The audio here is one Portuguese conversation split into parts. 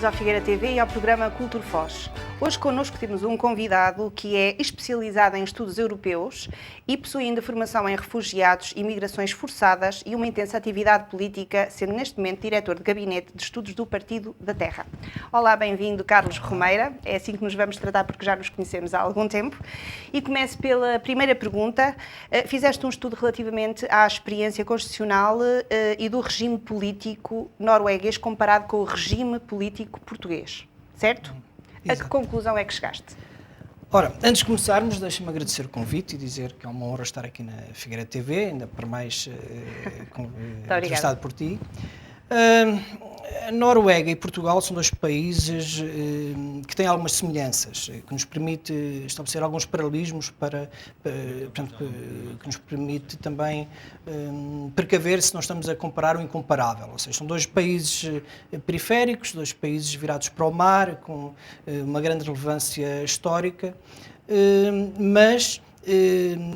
bem-vindos ao Figueira TV e ao programa Cultura Foz. Hoje connosco temos um convidado que é especializado em estudos europeus e possui ainda formação em refugiados e migrações forçadas e uma intensa atividade política, sendo neste momento diretor de gabinete de estudos do Partido da Terra. Olá, bem-vindo Carlos Romeira, é assim que nos vamos tratar porque já nos conhecemos há algum tempo. E começo pela primeira pergunta. Fizeste um estudo relativamente à experiência constitucional e do regime político norueguês comparado com o regime político português, certo? A que conclusão é que chegaste? Ora, antes de começarmos, deixa-me agradecer o convite e dizer que é uma honra estar aqui na Figueira TV, ainda por mais entrevistado por ti. A Noruega e Portugal são dois países que têm algumas semelhanças, que nos permite estabelecer alguns paralelismos portanto, que nos permite também precaver se nós estamos a comparar o incomparável. Ou seja, são dois países periféricos, dois países virados para o mar, com uma grande relevância histórica, mas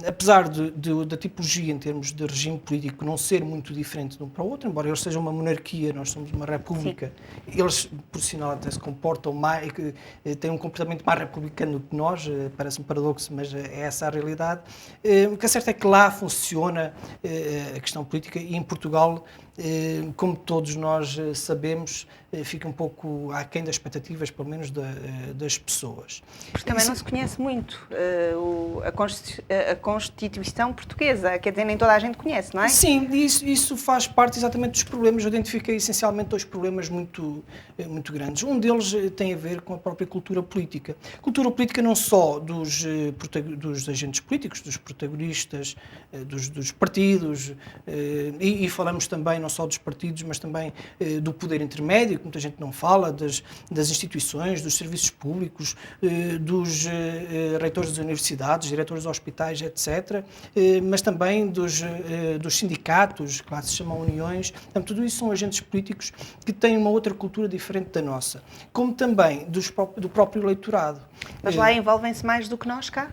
apesar da tipologia em termos de regime político não ser muito diferente de um para o outro, embora eles sejam uma monarquia, nós somos uma república, sim. Eles, por sinal, até se comportam mais, têm um comportamento mais republicano do que nós, parece um paradoxo, mas é essa a realidade. O que é certo é que lá funciona a questão política e em Portugal, como todos nós sabemos, fica um pouco aquém das expectativas, pelo menos das pessoas. Porque também não se conhece muito a Constituição portuguesa, quer dizer, nem toda a gente conhece, não é? Sim, isso faz parte exatamente dos problemas. Eu identifiquei essencialmente dois problemas muito grandes. Um deles tem a ver com a própria cultura política. Cultura política não só dos agentes políticos, dos protagonistas, dos partidos, e falamos também não só dos partidos, mas também do poder intermédio, que muita gente não fala, das instituições, dos serviços públicos, dos reitores das universidades, diretores de hospitais, etc., mas também dos sindicatos, que lá se chamam uniões. Portanto, tudo isso são agentes políticos que têm uma outra cultura diferente da nossa, como também do próprio eleitorado. Mas lá envolvem-se mais do que nós cá?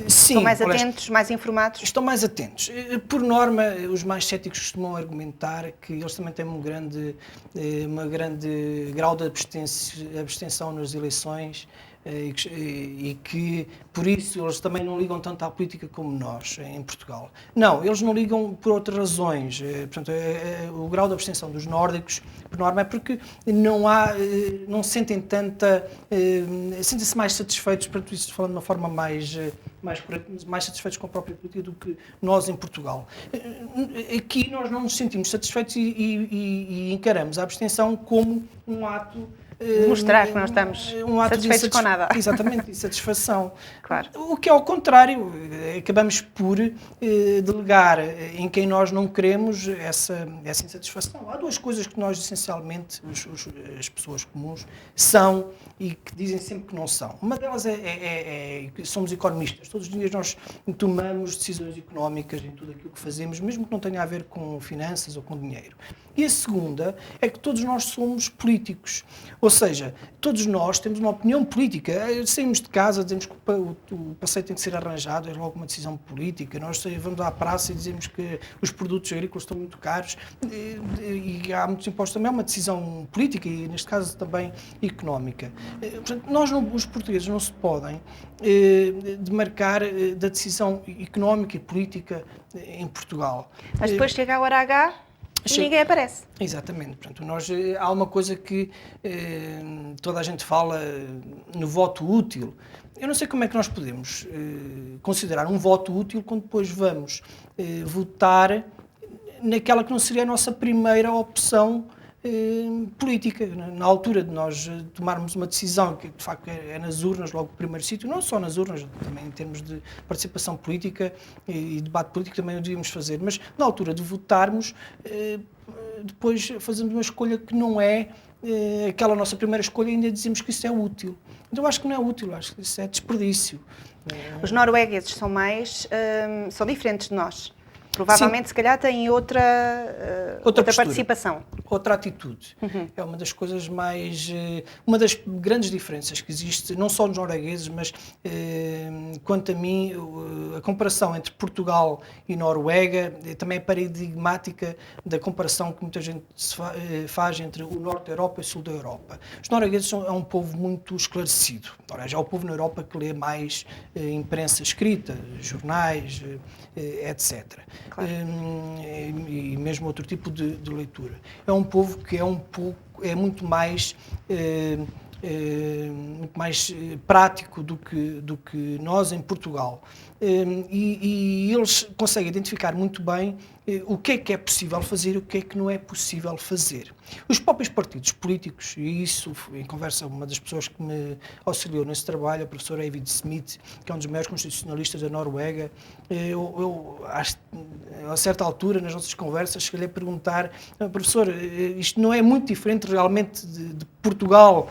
Sim, estão mais atentos, mais informados? Estão mais atentos. Por norma, os mais céticos costumam argumentar que eles também têm um grande grau de abstenção nas eleições e que, por isso, eles também não ligam tanto à política como nós, em Portugal. Não, eles não ligam por outras razões. Portanto, o grau de abstenção dos nórdicos, por norma, é porque não sentem tanta... sentem-se mais satisfeitos, portanto, isso falando de uma forma mais satisfeitos com a própria política do que nós em Portugal. Aqui nós não nos sentimos satisfeitos e encaramos a abstenção como um ato mostrar que não estamos satisfeitos com nada. Exatamente, insatisfação. Claro. O que é ao contrário, acabamos por delegar em quem nós não queremos essa insatisfação. Há duas coisas que nós, essencialmente, as pessoas comuns, são e que dizem sempre que não são. Uma delas é que somos economistas. Todos os dias nós tomamos decisões económicas em tudo aquilo que fazemos, mesmo que não tenha a ver com finanças ou com dinheiro. E a segunda é que todos nós somos políticos. Ou seja, todos nós temos uma opinião política. Saímos de casa, dizemos que o passeio tem que ser arranjado, é logo uma decisão política. Nós vamos à praça e dizemos que os produtos agrícolas estão muito caros e há muitos impostos. Também é uma decisão política e, neste caso, também económica. Portanto, os portugueses não se podem demarcar da decisão económica e política em Portugal. Mas depois chega a hora H... E ninguém aparece. Exatamente. Portanto, há uma coisa que toda a gente fala no voto útil. Eu não sei como é que nós podemos considerar um voto útil quando depois vamos votar naquela que não seria a nossa primeira opção política. Na altura de nós tomarmos uma decisão, que de facto é nas urnas, logo o primeiro sítio, não só nas urnas, também em termos de participação política e debate político também o devíamos fazer, mas na altura de votarmos, depois fazemos uma escolha que não é aquela nossa primeira escolha e ainda dizemos que isso é útil. Então eu acho que não é útil, acho que isso é desperdício. Os noruegueses são diferentes de nós. Provavelmente, sim, se calhar, têm outra participação. outra atitude. É uma das coisas mais... uma das grandes diferenças que existe, não só nos noruegueses, mas quanto a mim, a comparação entre Portugal e Noruega também é paradigmática da comparação que muita gente faz entre o norte da Europa e o sul da Europa. Os noruegueses são um povo muito esclarecido. Já é o povo na Europa que lê mais imprensa escrita, jornais, etc. Claro. E mesmo outro tipo de leitura. É um povo que é muito mais prático do que nós em Portugal. E eles conseguem identificar muito bem o que é possível fazer e o que é que não é possível fazer. Os próprios partidos políticos, e isso em conversa uma das pessoas que me auxiliou nesse trabalho, a professora Eivind Smith, que é um dos maiores constitucionalistas da Noruega, a certa altura nas nossas conversas cheguei-lhe a perguntar, professor, isto não é muito diferente realmente de Portugal,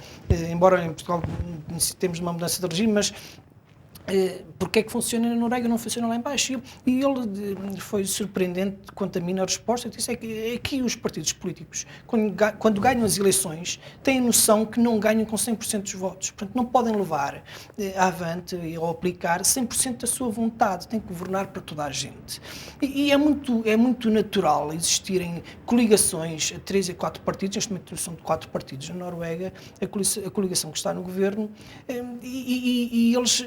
embora em Portugal necessitemos de uma mudança de regime, mas porque é que funciona na Noruega e não funciona lá em baixo? E ele foi surpreendente quanto a mim na resposta, que disse que aqui os partidos políticos, quando ganham as eleições, têm a noção que não ganham com 100% dos votos. Portanto, não podem levar avante ou aplicar 100% da sua vontade, têm que governar para toda a gente. E é muito natural existirem coligações a 3 e 4 partidos, neste momento são de 4 partidos na Noruega, a coligação que está no governo, e eles...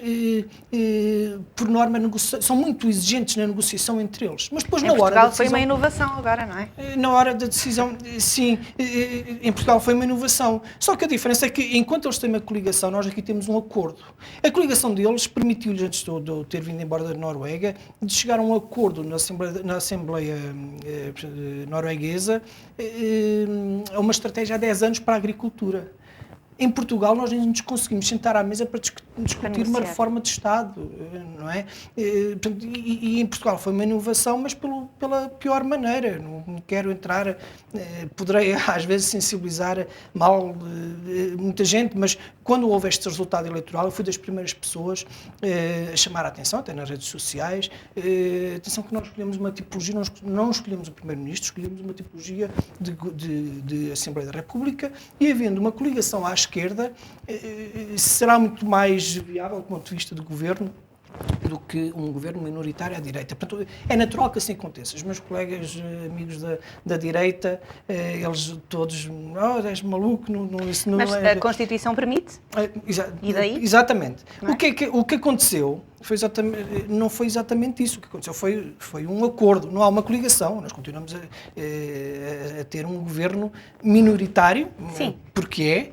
por norma, são muito exigentes na negociação entre eles. Mas depois, na hora da decisão... foi uma inovação agora, não é? Na hora da decisão, sim, em Portugal foi uma inovação. Só que a diferença é que, enquanto eles têm uma coligação, nós aqui temos um acordo. A coligação deles permitiu-lhes, antes de eu ter vindo embora da Noruega, de chegar a um acordo na Assembleia norueguesa, a uma estratégia há 10 anos para a agricultura. Em Portugal, nós nem nos conseguimos sentar à mesa para discutir uma reforma de Estado, não é? E em Portugal foi uma inovação, mas pela pior maneira. Não quero entrar, poderei às vezes sensibilizar mal muita gente, mas quando houve este resultado eleitoral, eu fui das primeiras pessoas a chamar a atenção, até nas redes sociais, atenção que nós escolhemos uma tipologia, não escolhemos o Primeiro-Ministro, escolhemos uma tipologia de Assembleia da República, e havendo uma coligação à esquerda, será muito mais viável do ponto de vista do governo do que um governo minoritário à direita. Portanto, é natural que assim aconteça. Os meus colegas, amigos da direita, eles todos, és maluco, isso não Mas é... a Constituição permite? E daí? Exatamente. Não é? O que aconteceu não foi exatamente isso. O que aconteceu foi um acordo. Não há uma coligação. Nós continuamos a ter um governo minoritário. Sim. Porque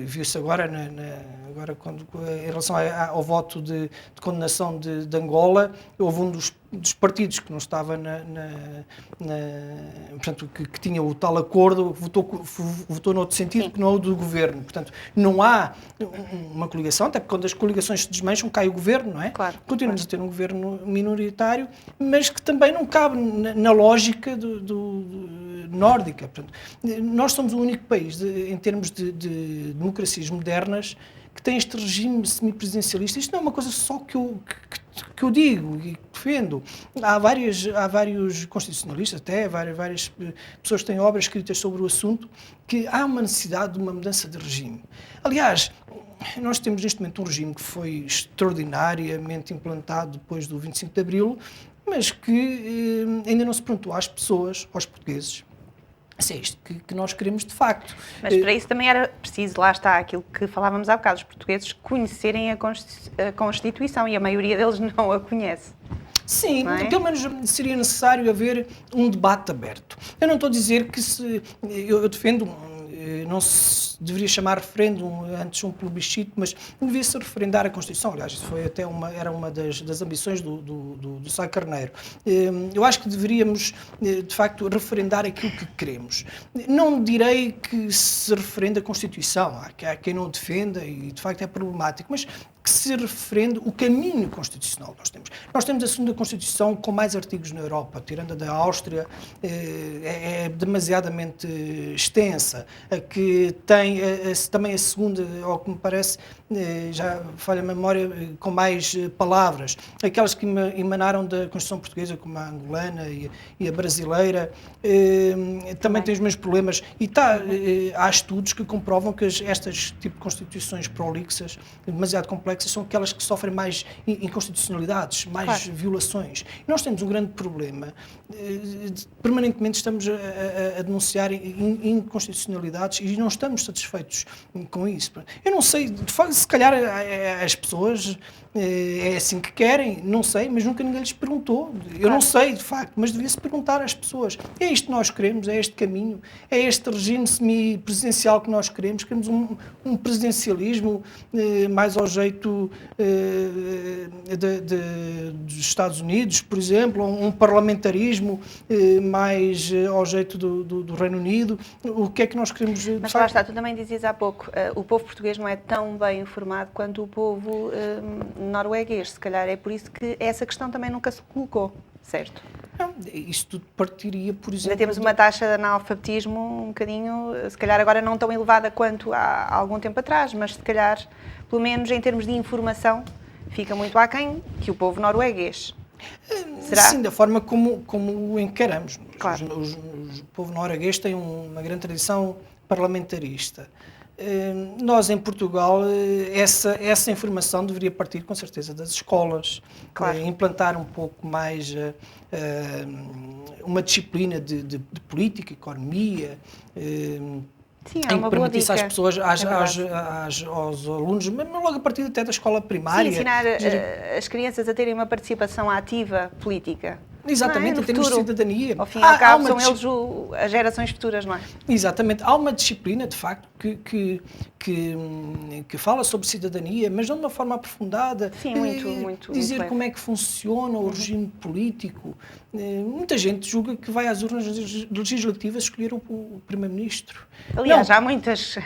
viu-se agora, em relação ao voto de condenação de Angola, houve um dos partidos que não estava portanto, que tinha o tal acordo, votou noutro sentido. Sim. Que não é o do governo. Portanto, não há uma coligação, até porque quando as coligações se desmancham, cai o governo, não é? Claro, continuamos a ter um governo minoritário, mas que também não cabe na lógica nórdica. Portanto, nós somos o único país, em termos de democracias modernas, que tem este regime semipresidencialista. Isto não é uma coisa só que eu digo e defendo. Há vários constitucionalistas, até várias pessoas que têm obras escritas sobre o assunto, que há uma necessidade de uma mudança de regime. Aliás, nós temos neste momento um regime que foi extraordinariamente implantado depois do 25 de Abril, mas que ainda não se perguntou às pessoas, aos portugueses, se é isto que nós queremos de facto. Mas para isso também era preciso, lá está, aquilo que falávamos há bocado, os portugueses conhecerem a Constituição, e a maioria deles não a conhece. Sim, pelo menos seria necessário haver um debate aberto. Eu não estou a dizer que eu defendo, não se deveria chamar referendo, antes um plebiscito, mas devia-se referendar a Constituição. Aliás, isso foi até era uma das ambições do Sá Carneiro. Eu acho que deveríamos, de facto, referendar aquilo que queremos. Não direi que se referenda a Constituição. Há quem não o defenda e, de facto, é problemático, mas que se referende o caminho constitucional que nós temos. Nós temos a segunda Constituição com mais artigos na Europa, tirando a da Áustria, é demasiadamente extensa, a que tem tem também a segunda, ao que me parece, já falha a memória, com mais palavras. Aquelas que emanaram da Constituição Portuguesa, como a angolana e a brasileira, também têm os mesmos problemas. E há estudos que comprovam que estas tipo de constituições prolixas, demasiado complexas, são aquelas que sofrem mais inconstitucionalidades, mais violações. E nós temos um grande problema. Permanentemente estamos a denunciar inconstitucionalidades e não estamos satisfeitos com isso. Eu não sei, de facto, se calhar as pessoas é assim que querem, não sei, mas nunca ninguém lhes perguntou. Eu não sei, de facto, mas devia-se perguntar às pessoas. É isto que nós queremos, é este caminho, é este regime semi-presidencial que nós queremos. Queremos um presidencialismo mais ao jeito dos Estados Unidos, por exemplo, um parlamentarismo mais ao jeito do Reino Unido. O que é que nós queremos? Mas lá está, tu também dizias há pouco, o povo português não é tão bem informado quanto o povo norueguês. Se calhar é por isso que essa questão também nunca se colocou, certo? Não, isso tudo partiria, por exemplo... Ainda temos uma taxa de analfabetismo um bocadinho, se calhar agora não tão elevada quanto há algum tempo atrás, mas se calhar, pelo menos em termos de informação, fica muito aquém que o povo norueguês. Será? Sim, da forma como o encaramos. Claro. O povo norueguês tem uma grande tradição parlamentarista. Nós, em Portugal, essa informação deveria partir, com certeza, das escolas. Claro. Implantar um pouco mais uma disciplina de política, economia, sim, é uma boa dica. Às pessoas, aos alunos, mas logo a partir até da escola primária. Sim, ensinar as crianças a terem uma participação ativa política. Exatamente, em termos de cidadania. Ao fim e ao cabo, são eles as gerações futuras, não é? Exatamente. Há uma disciplina, de facto, que fala sobre cidadania, mas não de uma forma aprofundada. Sim, muito. Dizer muito como é que funciona o regime político. Muita gente julga que vai às urnas legislativas escolher o Primeiro-Ministro. Aliás, há muitos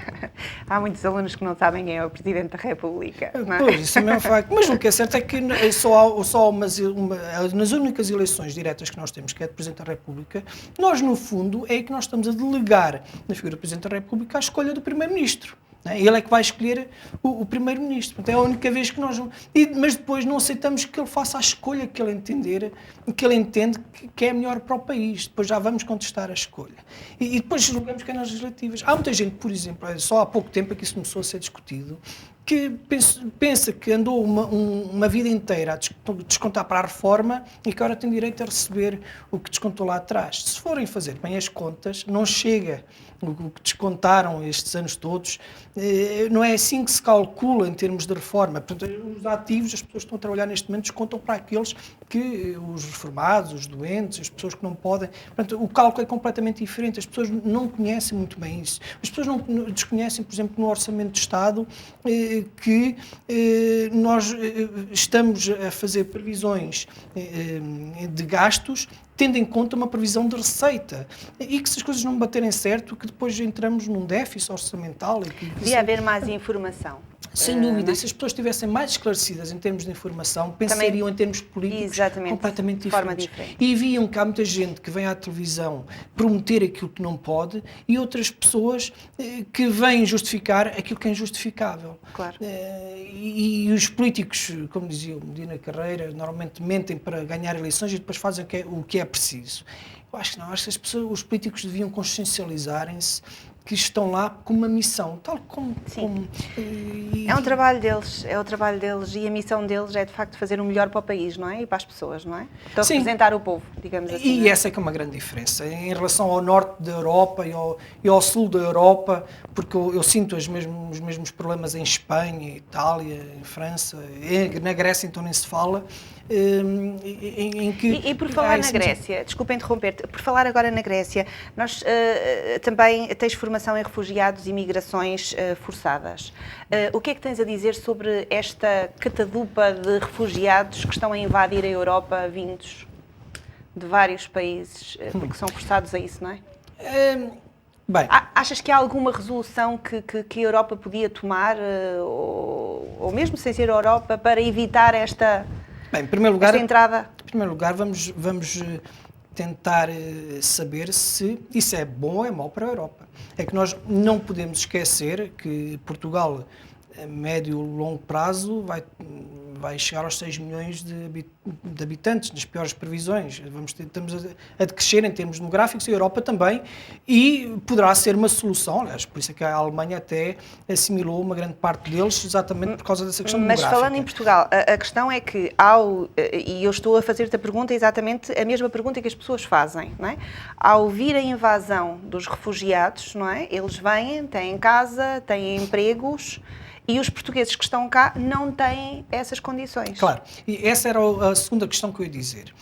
alunos que não sabem quem é o Presidente da República. Não é? Pois, isso também é um facto. Mas o que é certo é que nas únicas eleições diretas que nós temos, que é de Presidente da República, nós, no fundo, é que nós estamos a delegar na figura do Presidente da República a escolha do Primeiro-Ministro. Ele é que vai escolher o Primeiro-Ministro. Portanto, é a única vez que nós... Mas depois não aceitamos que ele faça a escolha que ele entende que é a melhor para o país. Depois já vamos contestar a escolha. E depois julgamos que é nas legislativas. Há muita gente, por exemplo, só há pouco tempo é que isso começou a ser discutido, que pensa que andou uma vida inteira a descontar para a reforma e que agora tem direito a receber o que descontou lá atrás. Se forem fazer bem as contas, não chega o que descontaram estes anos todos. Não é assim que se calcula em termos de reforma. Portanto, os ativos, as pessoas que estão a trabalhar neste momento, descontam para aqueles que, os reformados, os doentes, as pessoas que não podem. Portanto, o cálculo é completamente diferente. As pessoas não conhecem muito bem isso. As pessoas não desconhecem, por exemplo, no Orçamento de Estado, que nós estamos a fazer previsões de gastos tendo em conta uma previsão de receita e que se as coisas não baterem certo, que depois entramos num déficit orçamental. Devia haver mais informação. Sem dúvida, e se as pessoas estivessem mais esclarecidas em termos de informação, pensariam em termos políticos completamente diferentes. E viam que há muita gente que vem à televisão prometer aquilo que não pode e outras pessoas que vêm justificar aquilo que é injustificável. Claro. E os políticos, como dizia o Medina Carreira, normalmente mentem para ganhar eleições e depois fazem o que é preciso. Eu acho que não, acho que os políticos deviam consciencializarem-se que estão lá com uma missão, tal como... É um trabalho deles, e a missão deles é de facto fazer o melhor para o país, não é? E para as pessoas, não é? Então representar o povo, digamos assim. E essa é que é uma grande diferença em relação ao norte da Europa e ao sul da Europa, porque eu sinto os mesmos problemas em Espanha, Itália, em França, na Grécia então nem se fala. E por falar na Grécia, desculpa interromper-te, por falar agora na Grécia, nós também tens formação em refugiados e migrações forçadas. O que é que tens a dizer sobre esta catadupa de refugiados que estão a invadir a Europa vindos de vários países, porque são forçados a isso, não é? Bem. Achas que há alguma resolução que a Europa podia tomar, ou mesmo sem ser a Europa, para evitar esta... Bem, em primeiro lugar, entrada. Em primeiro lugar, vamos tentar saber se isso é bom ou é mau para a Europa. É que nós não podemos esquecer que Portugal, a médio e longo prazo, vai chegar aos 6 milhões de habitantes, nas piores previsões. Estamos a decrescer em termos demográficos, e a Europa também, e poderá ser uma solução, aliás, por isso é que a Alemanha até assimilou uma grande parte deles, exatamente por causa dessa questão demográfica. Mas falando em Portugal, a questão é que e eu estou a fazer-te a pergunta exatamente a mesma pergunta que as pessoas fazem, não é? Ao vir a invasão dos refugiados, não é? Eles vêm, têm casa, têm empregos, e os portugueses que estão cá não têm essas condições. Claro, e essa era a segunda questão que eu ia dizer.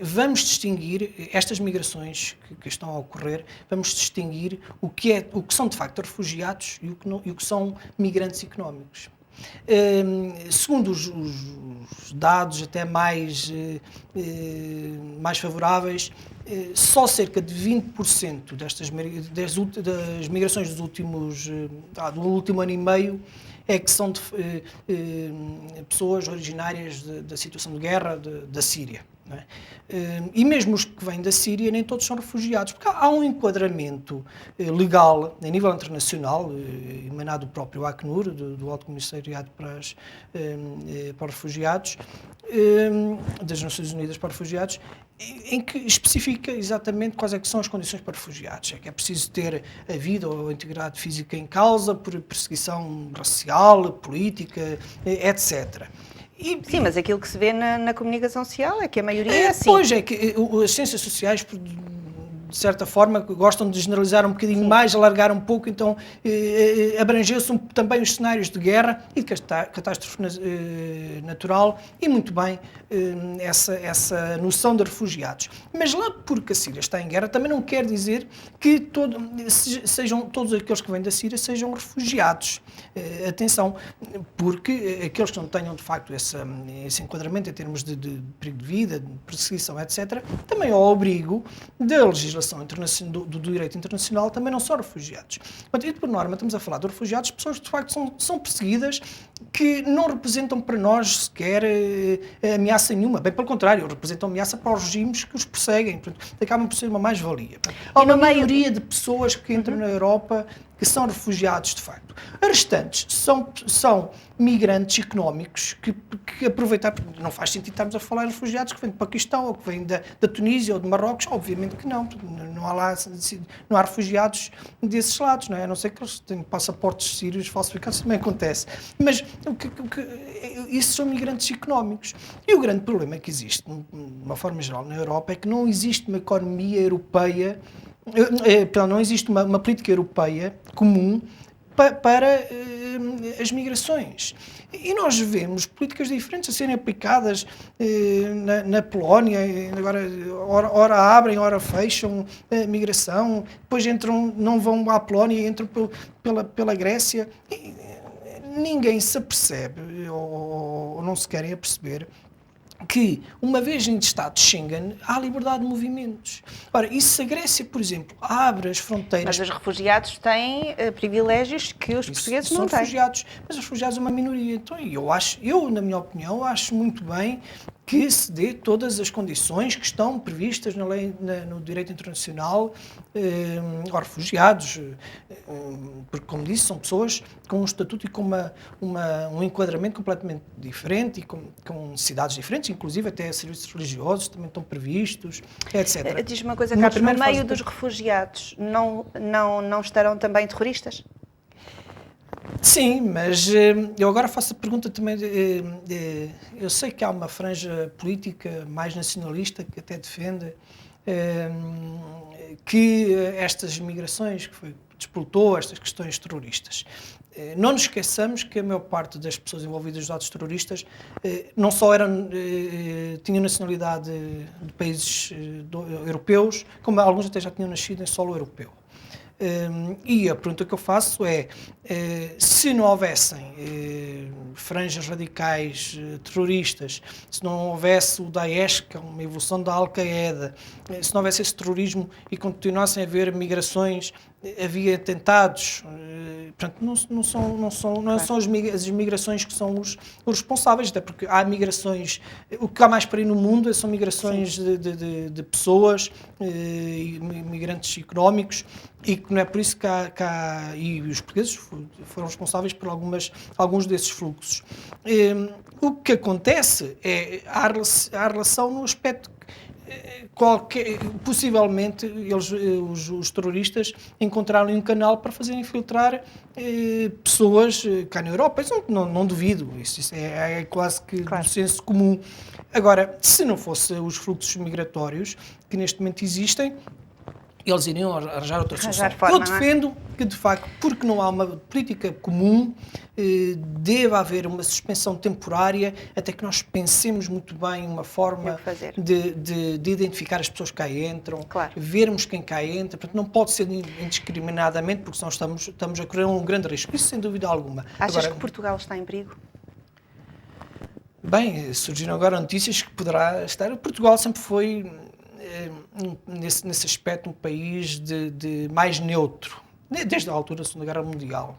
Vamos distinguir estas migrações que estão a ocorrer, vamos distinguir o que são de facto refugiados e o que são migrantes económicos. Segundo os dados até mais favoráveis, só cerca de 20% das migrações do último ano e meio é que são de pessoas originárias da situação de guerra da Síria. Não é? E mesmo os que vêm da Síria, nem todos são refugiados, porque há um enquadramento legal a nível internacional, emanado do próprio Acnur, do Alto Comissariado para os Refugiados, das Nações Unidas para os Refugiados, em que especifica exatamente quais é que são as condições para refugiados. É que é preciso ter a vida ou a integridade física em causa por perseguição racial, política, etc. Sim, mas aquilo que se vê na comunicação social é que a maioria é assim. Pois é, que as ciências sociais, de certa forma, gostam de generalizar um bocadinho mais, alargar um pouco, então abrangeu-se também os cenários de guerra e de catástrofe natural, e muito bem essa noção de refugiados. Mas lá porque a Síria está em guerra, também não quer dizer que todos aqueles que vêm da Síria sejam refugiados. Atenção, porque aqueles que não tenham de facto esse enquadramento em termos de perigo de vida, de perseguição, etc., também ao abrigo da legislação do direito internacional, também não são refugiados. E por norma estamos a falar de refugiados, pessoas que de facto são perseguidas, que não representam para nós sequer ameaça nenhuma, bem pelo contrário, representam ameaça para os regimes que os perseguem, portanto, acabam por ser uma mais-valia. Há uma maioria de pessoas que entram na Europa que são refugiados de facto. As restantes são migrantes económicos que aproveitar, não faz sentido estarmos a falar de refugiados que vêm do Paquistão ou que vêm da Tunísia ou de Marrocos, obviamente que não há refugiados desses lados, não é? A não ser que eles tenham passaportes sírios falsificados, também acontece. Mas isso são migrantes económicos. E o grande problema que existe, de uma forma geral, na Europa, é que não existe uma economia europeia, não existe uma política europeia comum para as migrações. E nós vemos políticas diferentes a serem aplicadas na Polónia, agora ora abrem, ora fecham a migração, depois não vão à Polónia e entram pela Grécia. E ninguém se apercebe, ou não se querem aperceber, que, uma vez em Estado de Schengen, há liberdade de movimentos. Ora, e se a Grécia, por exemplo, abre as fronteiras... Mas os refugiados têm privilégios que os portugueses não têm. Mas os refugiados é uma minoria. Então, eu, na minha opinião, acho muito bem que se dê todas as condições que estão previstas na lei, no direito internacional aos refugiados, porque, como disse, são pessoas com um estatuto e com um enquadramento completamente diferente e com necessidades diferentes, inclusive até serviços religiosos também estão previstos, etc. Diz-me uma coisa, Carlos, no meio dos refugiados não estarão também terroristas? Sim, mas eu agora faço a pergunta também, eu sei que há uma franja política mais nacionalista que até defende que estas migrações, que despoltou estas questões terroristas. Não nos esqueçamos que a maior parte das pessoas envolvidas nos atos terroristas não só tinham nacionalidade de países europeus, como alguns até já tinham nascido em solo europeu. E a pergunta que eu faço é, se não houvessem franjas radicais terroristas, se não houvesse o Daesh, que é uma evolução da Al-Qaeda, se não houvesse esse terrorismo e continuassem a haver migrações havia atentados, portanto, não são as imigrações que são os responsáveis, até porque há migrações, o que há mais para aí no mundo são migrações de pessoas, migrantes económicos, e que não é por isso que há e os portugueses foram responsáveis por alguns desses fluxos. O que acontece é a relação no aspecto possivelmente os terroristas encontraram um canal para fazer infiltrar pessoas cá na Europa. Isso não duvido, isso é quase que do senso comum. Agora, se não fossem os fluxos migratórios que neste momento existem, eles iriam arranjar outra solução. Eu defendo que, de facto, porque não há uma política comum, deve haver uma suspensão temporária até que nós pensemos muito bem uma forma de identificar as pessoas que cá entram, vermos quem cá entra. Portanto, não pode ser indiscriminadamente, porque senão estamos a correr um grande risco. Isso, sem dúvida alguma. Achas que Portugal está em perigo? Bem, surgiram agora notícias que poderá estar. Portugal sempre foi, nesse aspecto, um país de mais neutro, desde a altura da Segunda Guerra Mundial.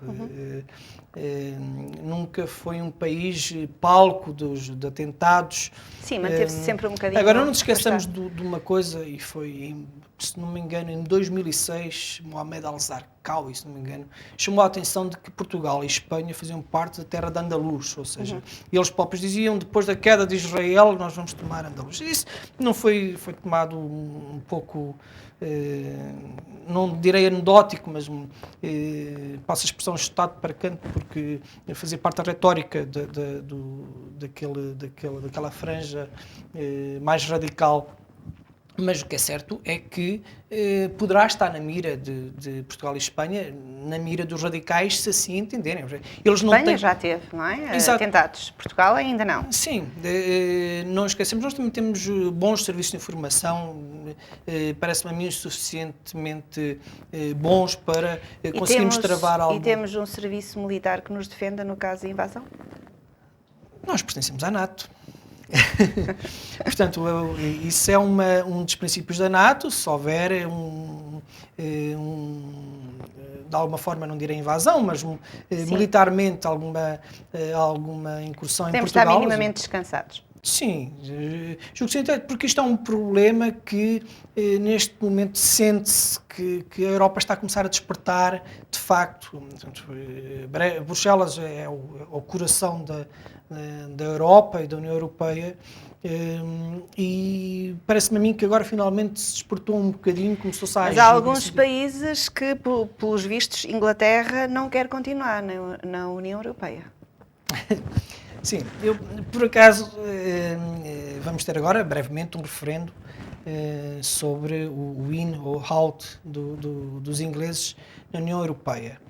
Nunca foi um país palco de atentados. Sim, manteve-se sempre um bocadinho. Agora, não nos esqueçamos de uma coisa, e foi, se não me engano, em 2006, Mohamed Al-Zarqawi, se não me engano, chamou a atenção de que Portugal e Espanha faziam parte da terra de Andaluz, ou seja, eles próprios diziam, depois da queda de Israel, nós vamos tomar Andaluz. Isso não foi tomado um pouco, não direi anedótico, mas passa a expressão chutado para canto, porque fazia parte da retórica daquela franja mais radical. Mas o que é certo é que poderá estar na mira de Portugal e Espanha, na mira dos radicais, se assim entenderem. Eles não Espanha já teve, não é? Atentados. Portugal ainda não. Sim, não esquecemos, nós também temos bons serviços de informação, parece-me a mim suficientemente bons para conseguirmos travar algo. E temos um serviço militar que nos defenda no caso de invasão? Nós pertencemos à NATO. Portanto, isso é um dos princípios da NATO. Se houver de alguma forma, não direi invasão, mas militarmente alguma incursão em Portugal... Temos de estar minimamente descansados. Sim, julgo que porque isto é um problema que neste momento sente-se que a Europa está a começar a despertar de facto. Portanto, Bruxelas é o coração da Europa e da União Europeia, e parece-me a mim que agora finalmente se despertou um bocadinho, começou-se a agir. Mas há alguns países que, pelos vistos, Inglaterra não quer continuar na União Europeia. Sim, por acaso vamos ter agora brevemente um referendo sobre o in ou out dos ingleses na União Europeia.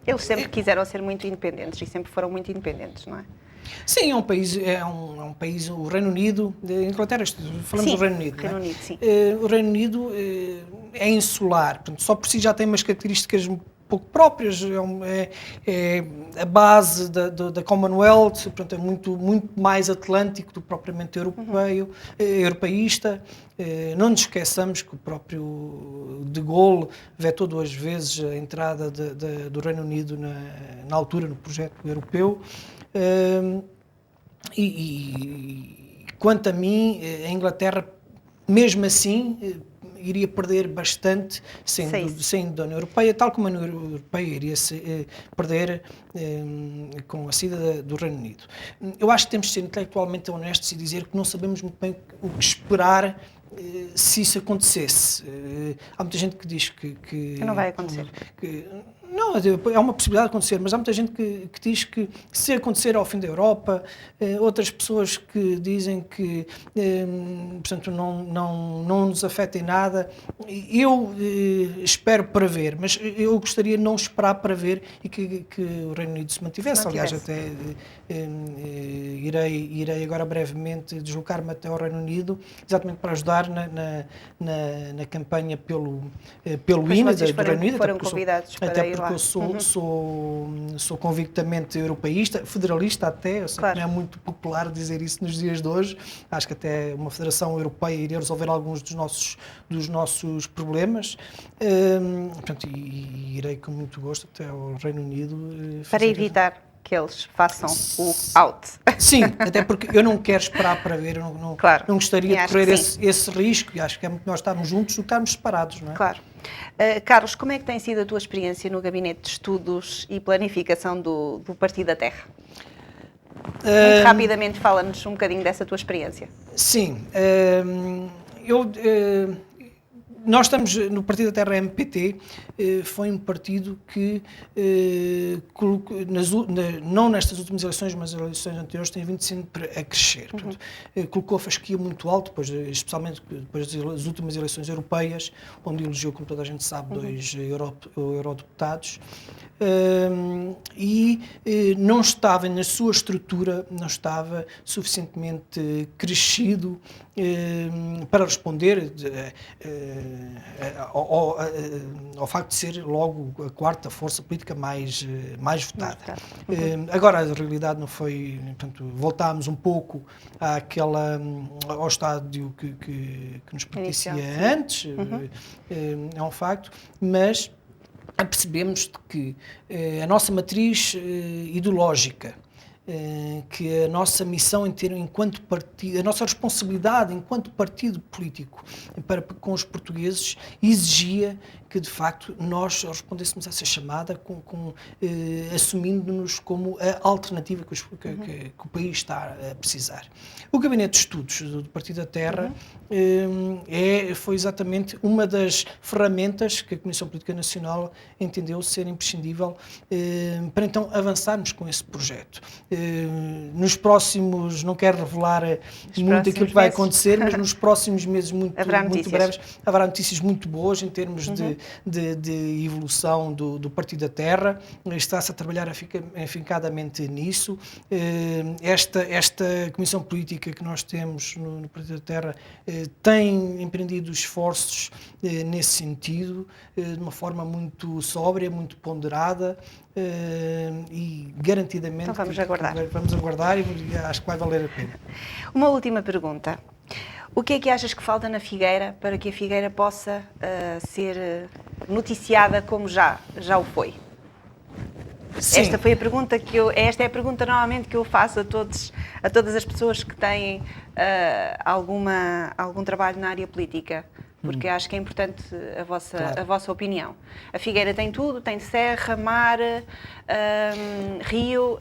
Eles sempre quiseram ser muito independentes e sempre foram muito independentes, não é? Sim, é um país, o Reino Unido, Inglaterra, falamos do Reino Unido. Reino Unido, sim. O Reino Unido é insular, portanto, só por si já tem umas características pouco próprias, é a base da Commonwealth, portanto é muito mais atlântico do que propriamente europeísta. Não nos esqueçamos que o próprio de Gaulle vetou 2 vezes a entrada do Reino Unido na altura no projeto europeu. E quanto a mim, a Inglaterra, mesmo assim, iria perder bastante saindo da União Europeia, tal como a União Europeia iria perder com a saída do Reino Unido. Eu acho que temos de ser intelectualmente honestos e dizer que não sabemos muito bem o que esperar se isso acontecesse. Há muita gente que diz que não vai acontecer. Não, é uma possibilidade de acontecer, mas há muita gente que diz que se acontecer ao fim da Europa, outras pessoas que dizem que, portanto, não nos afeta em nada. Eu espero para ver, mas eu gostaria de não esperar para ver e que o Reino Unido se mantivesse. Aliás, até irei agora brevemente deslocar-me até ao Reino Unido, exatamente para ajudar na campanha pelo INE do Reino Unido. Foram convidados para ir claro. Eu sou convictamente europeísta, federalista até, eu sei claro. Que não é muito popular dizer isso nos dias de hoje, acho que até uma federação europeia iria resolver alguns dos nossos problemas, portanto, e irei com muito gosto até ao Reino Unido. Para evitar que eles façam o out. Sim, até porque eu não quero esperar para ver, eu não gostaria de correr esse risco, e acho que é muito melhor estarmos juntos do que estarmos separados, não é? Claro. Carlos, como é que tem sido a tua experiência no Gabinete de Estudos e Planificação do Partido da Terra? Muito rapidamente, fala-nos um bocadinho dessa tua experiência. Sim, nós estamos no Partido da Terra MPT, foi um partido que, não nestas últimas eleições, mas nas eleições anteriores, tem vindo sempre a crescer. Portanto, colocou a fasquia muito alto, especialmente depois das últimas eleições europeias, onde elegeu, como toda a gente sabe, 2 eurodeputados, e não estava, na sua estrutura, não estava suficientemente crescido para responder ao facto de ser logo a 4ª força política mais votada. Agora a realidade não foi, portanto, voltámos um pouco ao estádio que nos pertencia antes, é um facto, mas percebemos que a nossa matriz ideológica, que a nossa missão enquanto partido, a nossa responsabilidade enquanto partido político para com os portugueses exigia que de facto nós respondêssemos a essa chamada assumindo-nos como a alternativa que o país está a precisar. O Gabinete de Estudos do Partido da Terra foi exatamente uma das ferramentas que a Comissão Política Nacional entendeu ser imprescindível para então avançarmos com esse projeto. Nos próximos, não quero revelar muito aquilo que vai acontecer, mas nos próximos meses muito breves haverá notícias muito boas em termos de evolução do Partido da Terra. Está-se a trabalhar afincadamente nisso. Esta Comissão Política que nós temos no Partido da Terra tem empreendido esforços nesse sentido, de uma forma muito sóbria, muito ponderada, e garantidamente então vamos aguardar e acho que vai valer a pena. Uma última pergunta. O que é que achas que falta na Figueira para que a Figueira possa ser noticiada como já o foi? Sim. Esta é a pergunta normalmente que eu faço a todas as pessoas que têm algum trabalho na área política. Porque acho que é importante a vossa opinião. A Figueira tem tudo, tem serra, mar, rio...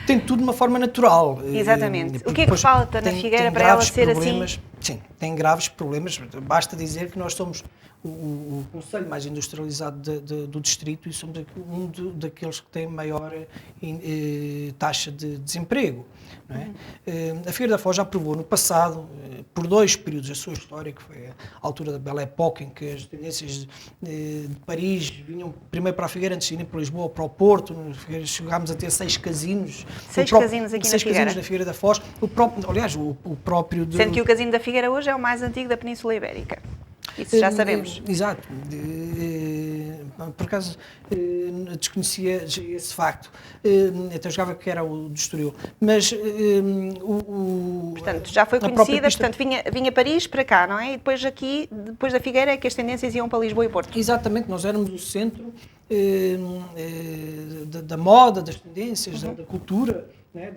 Tem tudo de uma forma natural. Exatamente. O que é que falta na Figueira para ela ser assim? Sim, tem graves problemas. Basta dizer que nós somos o concelho mais industrializado do distrito e somos um daqueles que tem maior taxa de desemprego. Não é? A Figueira da Foz já provou no passado, por 2 períodos da sua história, que foi a altura da Belle Époque, em que as tendências de Paris vinham primeiro para a Figueira, antes de irem para Lisboa, para o Porto. Chegámos a ter 6 casinos. 6 casinos aqui na Figueira? 6 casinos na Figueira da Foz. Aliás, o próprio... Sendo que o casino da Figueira hoje é o mais antigo da Península Ibérica. Isso já sabemos. Exato. Por acaso desconhecia esse facto. Até jogava que era o do Estoril. Mas portanto, já foi conhecida, portanto, vinha Paris para cá, não é? E depois da Figueira, é que as tendências iam para Lisboa e Porto. Exatamente, nós éramos o centro da moda, das tendências, da cultura. Né,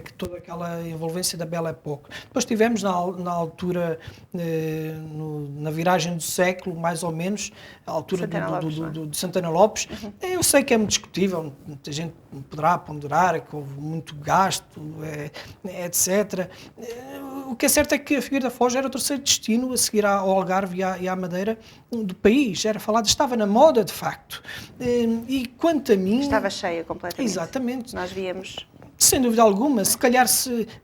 que toda aquela envolvência da Belle Époque. Depois tivemos na altura, na viragem do século, mais ou menos, a altura de Santana Lopes. Eu sei que é muito discutível, muita gente poderá ponderar que houve muito gasto, etc. O que é certo é que a Figueira da Foz era o 3º destino a seguir ao Algarve e à Madeira do país. Era falado, estava na moda, de facto. E quanto a mim... Estava cheia completamente. Exatamente. Nós víamos... Sem dúvida alguma, se calhar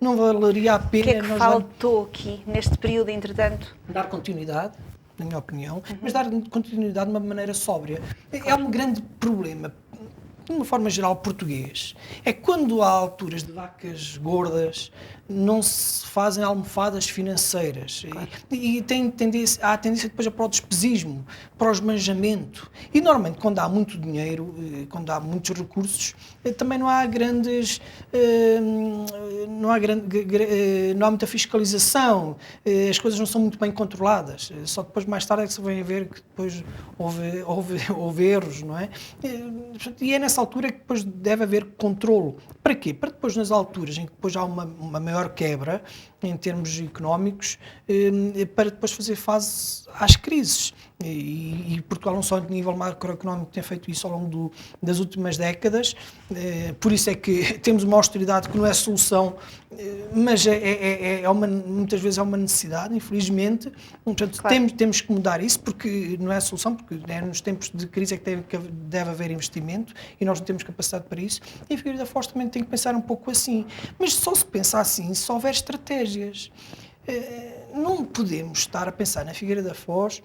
não valeria a pena... O que é que faltou aqui, neste período, entretanto? Dar continuidade, na minha opinião, mas dar continuidade de uma maneira sóbria. É um grande problema. de uma forma geral, português, é quando há alturas de vacas gordas, não se fazem almofadas financeiras. Claro. E há a tendência depois para o despesismo, para o esbanjamento. E normalmente quando há muito dinheiro, quando há muitos recursos, também não há grandes, não há muita fiscalização, as coisas não são muito bem controladas. Só depois mais tarde é que se vem a ver que depois houve erros, não é? E é nessa altura que depois deve haver controlo. Para quê? Para depois nas alturas em que depois há uma maior quebra em termos económicos, para depois fazer face às crises. E Portugal não só a nível macroeconómico tem feito isso ao longo das últimas décadas, por isso é que temos uma austeridade que não é solução, mas muitas vezes é uma necessidade, infelizmente. Portanto, claro. temos que mudar isso, porque não é a solução, porque nos tempos de crise é que deve haver investimento e nós não temos capacidade para isso. E a Figueira da Foz também tem que pensar um pouco assim, mas só se pensa assim se houver estratégias. Não podemos estar a pensar na Figueira da Foz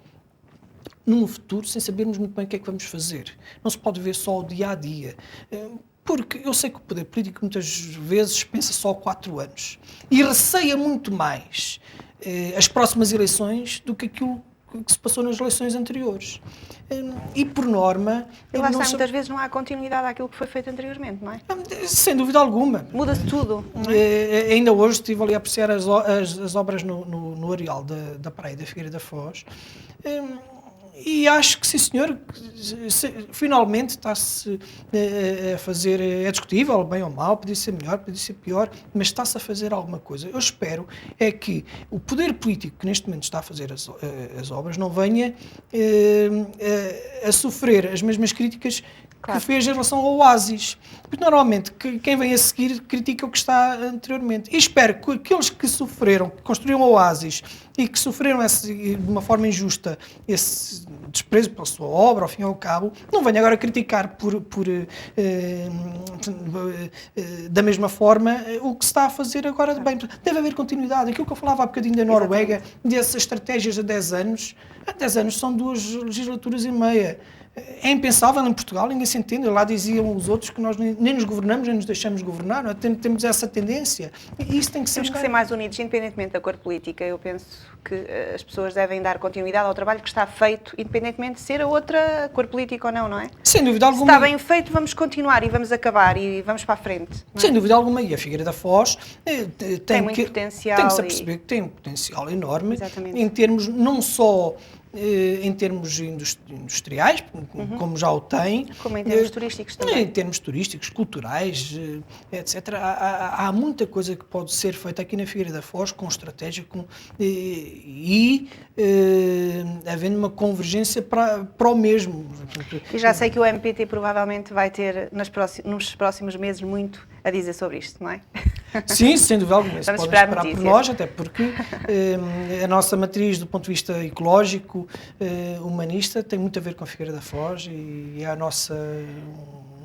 num futuro sem sabermos muito bem o que é que vamos fazer. Não se pode ver só o dia-a-dia. Porque eu sei que o poder político muitas vezes pensa só 4 anos e receia muito mais as próximas eleições do que aquilo que se passou nas eleições anteriores. E por norma... E lá está, muitas vezes não há continuidade àquilo que foi feito anteriormente, não é? Sem dúvida alguma. Muda-se tudo. Ainda hoje estive ali a apreciar as obras no areal da Praia da Figueira da Foz. E acho que, sim senhor, finalmente está-se a fazer, é discutível, bem ou mal, podia ser melhor, podia ser pior, mas está-se a fazer alguma coisa. Eu espero é que o poder político que neste momento está a fazer as obras não venha a sofrer as mesmas críticas que fez em relação ao Oasis. Porque normalmente quem vem a seguir critica o que está anteriormente. E espero que aqueles que sofreram, que construíram o Oasis e que sofreram de uma forma injusta esse desprezo pela sua obra, ao fim e ao cabo, não venham agora criticar da mesma forma o que se está a fazer agora de bem. Deve haver continuidade. Aquilo que eu falava há bocadinho da Noruega, dessas estratégias há 10 anos, há 10 anos são 2 legislaturas e meia. É impensável em Portugal, ninguém se entende. Lá diziam os outros que nós nem nos governamos, nem nos deixamos governar. Não é? Temos essa tendência. E isso tem que ser... Temos que ser mais unidos, independentemente da cor política. Eu penso que as pessoas devem dar continuidade ao trabalho que está feito, independentemente de ser a outra cor política ou não, não é? Sem dúvida alguma. Se está bem feito, vamos continuar e vamos acabar e vamos para a frente. Não é? Sem dúvida alguma. E a Figueira da Foz tem muito potencial. Tem que se perceber que tem um potencial enorme. Exatamente. Em termos não só... em termos industriais, como já o tem. Como em termos turísticos também. Em termos turísticos, culturais, etc. Há muita coisa que pode ser feita aqui na Figueira da Foz com estratégia havendo uma convergência para o mesmo. E já sei que o MPT provavelmente vai ter nos próximos meses muito a dizer sobre isto, não é? Sim, sem dúvida alguma. Vamos podem esperar por nós, até porque a nossa matriz do ponto de vista ecológico, humanista, tem muito a ver com a Figueira da Foz e é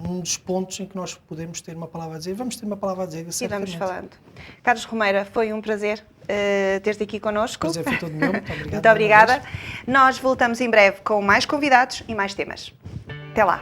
um dos pontos em que nós podemos ter uma palavra a dizer. Vamos ter uma palavra a dizer, certamente. E vamos falando. Carlos Romeira, foi um prazer ter-te aqui connosco. O prazer foi todo meu. Muito obrigado. Muito obrigada. Nós voltamos em breve com mais convidados e mais temas. Até lá.